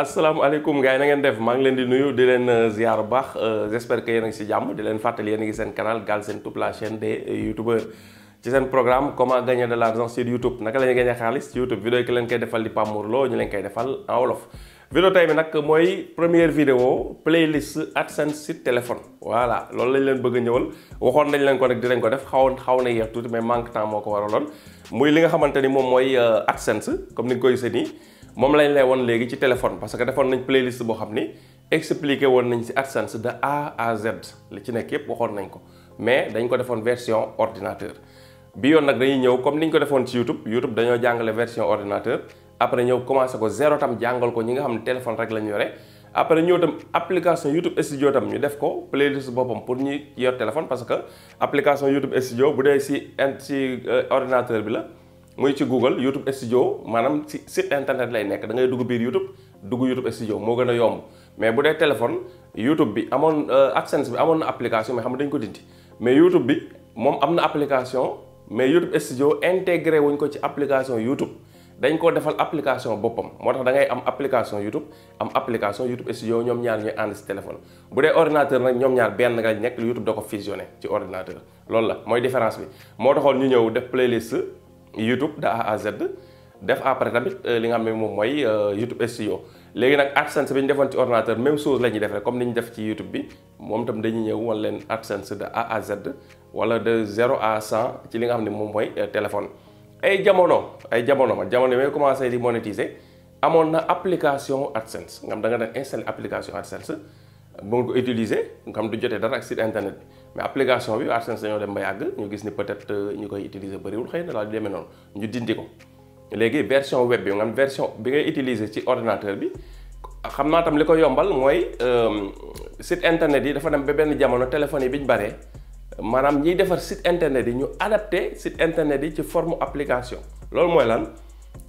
asalaamaaleykum gars yi na ngeen def maa ngi leen di nuyu di leen ziar bu baax j'espère que yéen a ngi si jàmm di leen fàttali yéen a ngi seen canal Galsen toute la chaîne des youtubeurs ci seen programme comment gagner de l'argent sur YouTube naka la ñuy gagner xaalis ci YouTube vidéo yi ki leen koy defal di Pape Lo ñu leen koy defal en wolof. vidéo tey bi nag mooy première vidéo playlist AdSense si téléphone voilà loolu lañ leen bëgg a ñëwal waxoon nañ leen ko rek dinañ ko def xaw na yéex tuuti mais manque temps moo ko waraloon muy li nga xamante ni moom mooy AdSense comme ni nga koy gisee nii moom lañ lay woon léegi ci téléphone parce que defoon nañ playlist boo xam ni expliqué woon nañ ci AdSense de A à Z li ci nekk yëpp waxoon nañ ko mais dañ ko defoon version ordinateur bi yoon nag dañuy ñëw comme ni ñu ko defoon ci YouTube dañoo jàngale version ordinateur après ñëw commencé ko zéro tam jàngal ko ñi nga xam ne téléphone rek lañ yore après ñëw tam application YouTube Studio tam ñu def ko playlist boppam pour ñi yor téléphone parce que application YouTube Studio bu dee si ordinateur bi la muy ci Google YouTube Studio maanaam ci site internet lay nekk da ngay dugg biir dugg YouTube Studio moo gën a yomb mais bu dee téléphone YouTube bi amoon AdSense bi amoon na application mais xam nga dañ ko dindi mais YouTube bi moom am na application mais YouTube Studio intégré wuñ ko ci application YouTube dañ ko defal application boppam moo tax da ngay am application YouTube am application YouTube Studio ñoom ñaar ñooy ànd si téléphone bu dee ordinateur nag ñoom ñaar benn nga nekk YouTube da ko fusionné ci ordinateur loolu la mooy différence bi moo taxoon ñu ñëw def playlist YouTube de A à Z def après tamit li nga xam ne moom mooy YouTube Studio léegi nag AdSense bi ñu defoon ci ordinateur même chose la ñuy def rek comme ni ñu def ci YouTube bi moom tam dañuy ñëw wala leen AdSense de A à Z wala de 0 à 100 ci li nga xam ne moom mooy téléphone. ay jamono yi may commencé di monétiser amoon na application AdSense nga xam da nga daan installé application AdSense bu nga ko utiliser nga xam du jotee dara ak site internet bi mais application bi AdSense dañoo dem ba yàgg ñu gis ni peut-être ñu koy utiliser bëriwul xëy na daal di demee noonu ñu dindi ko léegi version web bi nga xam version bi ngay utiliser ci ordinateur bi xam naa tam li ko yombal mooy site internet yi dafa dem ba benn jamono téléphone yi bi ñu baree maanaam ñiy defar site internet yi ñu adapté site internet yi ci forme application loolu mooy lan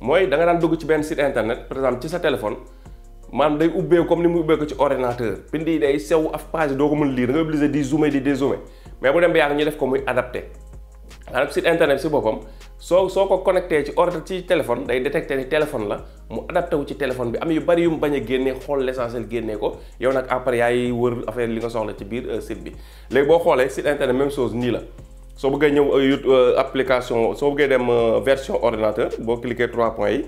mooy da nga daan dugg ci benn site internet par exemple ci sa téléphone maanaam day ubbee comme ni mu ubbee ko ci ordinateur bind yi day sew af page doo ko mën lire da nga obligé di zoomer di dézoomer mais bu dem ba yàgg ñu def ko muy adapté maanaam site internet si boppam soo ko connecté ci téléphone day détecté ni téléphone la mu adapté wu ci téléphone bi am yu bari yu mu bañ a génnee xool l'essentiel génnee ko yow nag après yaay wër affaire li nga soxla ci biir site bi léegi boo xoolee site internet même chose nii la soo bëggee ñëw application soo bëggee dem version ordinateur boo cliquer 3 points yi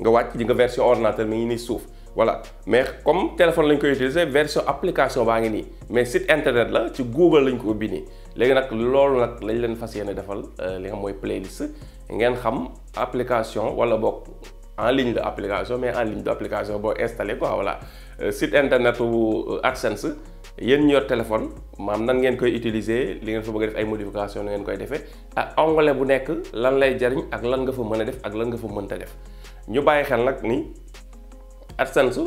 nga wàcc di nga version ordinateur mi ngi nii suuf voilà mais comme téléphone lañ koy utiliser version application baa ngi nii mais site internet la ci Google lañ ko ubbi nii léegi nag loolu nag lañ leen fas yéene defal li nga mooy playlist ngeen xam application wala boog en ligne de application mais en ligne de application boo installé quoi voilà site internet u AdSense yéen ñu yor téléphone maam nan ngeen koy utiliser li ngeen fa bëgg a def ay modification nu ngeen koy defee ak onglet bu nekk lan lay jariñ ak lan nga fa mën a def ak lan nga fa mënta def ñu bàyyi xel nag ni AdSense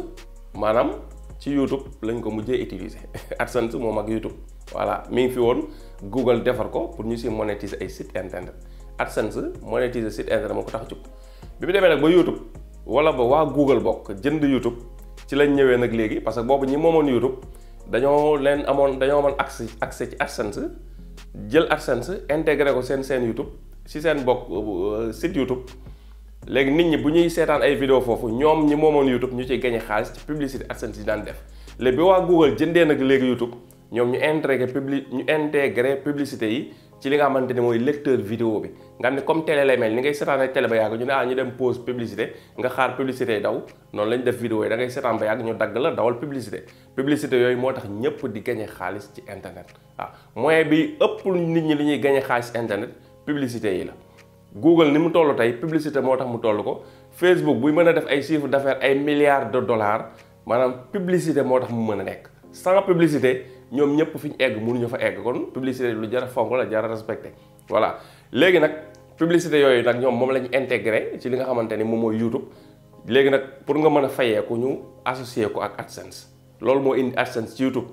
maanaam ci YouTube lañ ko mujjee utiliser AdSense moom ak YouTube voilà mi ngi fi woon Google defar ko pour ñu si monétiser ay site internet AdSense monétiser site internet moo ko tax a jóg bi mu demee nag ba YouTube wala ba waa Google bokk jënd YouTube ci lañ ñëwee nag léegi parce que boobu ñi moomoon YouTube dañoo amoon accès ci AdSense jël AdSense intégré ko seen YouTube si seen bokk site YouTube léegi nit ñi bu ñuy seetaan ay vidéo foofu ñoom ñi moomoon YouTube ñu ciy gagné xaalis ci publicité AdSense yi daan def léegi bi waa Google jëndee nag léegi YouTube ñoom ñu intégré publicité yi ci li nga xamante ne mooy lecteur vidéo bi nga xam ne comme télé lay mel ni ngay seetaan ak télé ba yàgg ñu ne ñu dem pause publicité nga xaar publicité yi daw noonu lañ def vidéo yi da ngay seetaan ba yàgg ñu dagg la dawal publicité yooyu moo tax ñëpp di gagné xaalis ci internet waaw moyen bi ëpp nit ñi li ñuy gagné xaalis internet publicité yi la Google ni mu toll tey publicité moo tax mu toll ko Facebook buy mën a def ay chiffre d'affaires ay milliards de dollars maanaam publicité moo tax mu mën a nekk sans publicité ñoom ñëpp fi ñu egg mënuñu fa egg kon publicité lu jar a fonk la jar a respecté voilà léegi nag publicité yooyu nag ñoom moom la ñu intégré ci li nga xamante ni moom mooy YouTube léegi nag pour nga mën a fayeeku ñu associé ko ak AdSense loolu moo indi AdSense ci YouTube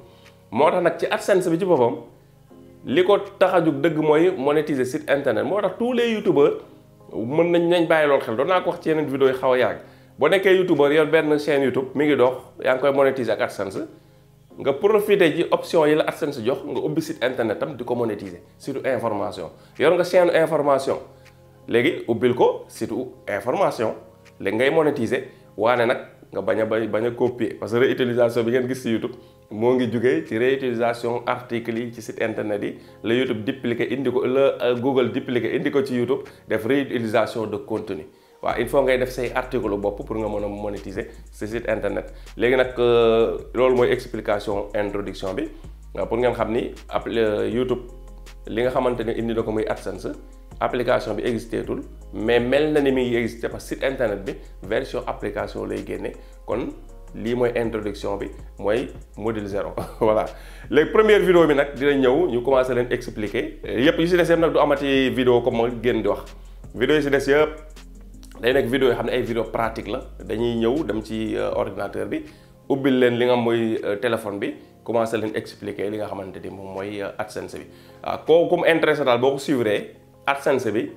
moo tax nag ci AdSense bi ci boppam li ko tax a jóg dëgg mooy monétiser site internet moo tax tous les youtubeurs mën nañ bàyyi loolu xel doon naa ko wax ci yeneen vidéo yi xaw a yàgg boo nekkee youtubeur yor benn chaîne YouTube mi ngi dox yaa ngi koy monétiser ak AdSense nga profité ci option yi la AdSense jox nga ubbi site internet tam di ko monétiser surtout information yor nga chaîne information léegi ubbil ko surtout information léegi ngay monétiser waane nag nga bañ a copier parce que réutilisation bi ngeen gis ci YouTube moo ngi jugee ci réutilisation article yi ci site internet yi la YouTube dupliquer indi ko la Google dupliquer indi ko ci YouTube def réutilisation de contenu waaw il faut ngay def say article bopp pour nga mën a monétiser ce site internet. léegi nag loolu mooy explication introduction bi pour ngeen xam ni YouTube li nga xamante ne indi na ko muy AdSense application bi existé tul mais mel na ni mi ngi existé parce que site internet bi version application lay génne kon lii mooy introduction bi mooy module 0 voilà. léegi première vidéo bi nag dina ñëw ñu commencé leen expliquer yëpp yi si des yëpp nag du amati vidéo comme ma génn di wax vidéo yi si des yëpp day nekk vidéo yoo xam ne ay vidéo pratique la dañuy ñëw dem ci ordinateur bi ubbil leen li nga mooy téléphone bi commencé leen expliquer li nga xamante ni moom mooy AdSense bi waaw kooku comme intéressé daal boo ko suivre AdSense bi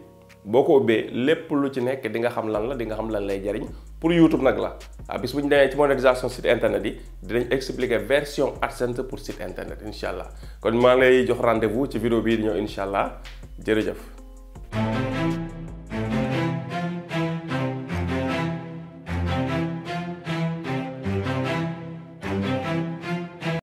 boo ko ubbee lépp lu ci nekk di nga xam lan la di nga xam lan lay jariñ pour YouTube nag la waaw bis bu ñu demee ci monétisation site internet yi dinañ expliquer version AdSense pour site internet incha allah kon maa lay jox rendez-vous ci vidéo bii di ñëw incha allah jërëjëf.